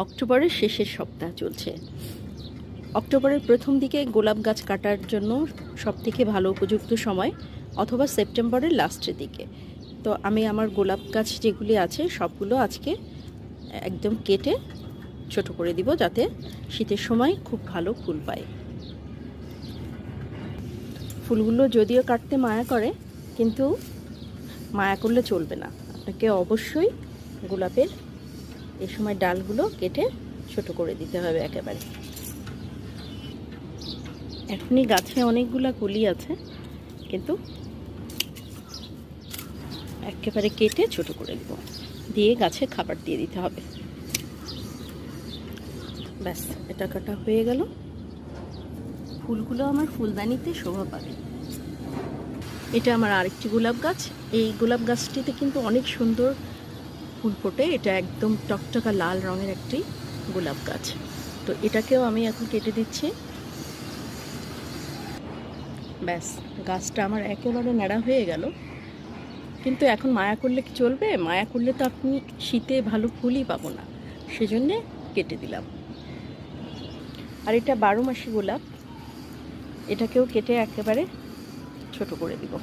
অক্টোবরের শেষের সপ্তাহ চলছে। অক্টোবরের প্রথম দিকে গোলাপ গাছ কাটার জন্য সবথেকে ভালো উপযুক্ত সময়, অথবা সেপ্টেম্বরের লাস্টের দিকে। তো আমি আমার গোলাপ গাছ যেগুলি আছে সবগুলো আজকে একদম কেটে ছোট করে দিব, যাতে শীতের সময় খুব ভালো ফুল পায়। ফুলগুলো যদিও কাটতে মায়া করে, কিন্তু মায়া করলে চলবে না। আপনাকে অবশ্যই গোলাপের এই সময় ডালগুলো কেটে ছোট করে দিতে হবে একেবারে। এখনই গাছে অনেকগুলা কলি আছে, কিন্তু একেবারে কেটে ছোট করে দেব, দিয়ে গাছে খাবার দিয়ে দিতে হবে। ব্যাস, এটা কাটা হয়ে গেল। ফুলগুলো আমার ফুলদানিতে শোভা পাবে। এটা আমার আরেকটি গোলাপ গাছ। এই গোলাপ গাছটিতে কিন্তু অনেক সুন্দর ফুল ফোটে। এটা একদম টকটকা লাল রঙের একটি গোলাপ গাছ। তো এটাকেও আমি এখন কেটে দিচ্ছি। ব্যাস, গাছটা আমার একেবারে ন্যাড়া হয়ে গেল। কিন্তু এখন মায়া করলে কি চলবে? মায়া করলে তো আপনি শীতে ভালো ফুলই পাবো না, সেজন্যে কেটে দিলাম। আর এটা 12 মাসি গোলাপ, এটাকেও কেটে একেবারে ছোট করে দিব।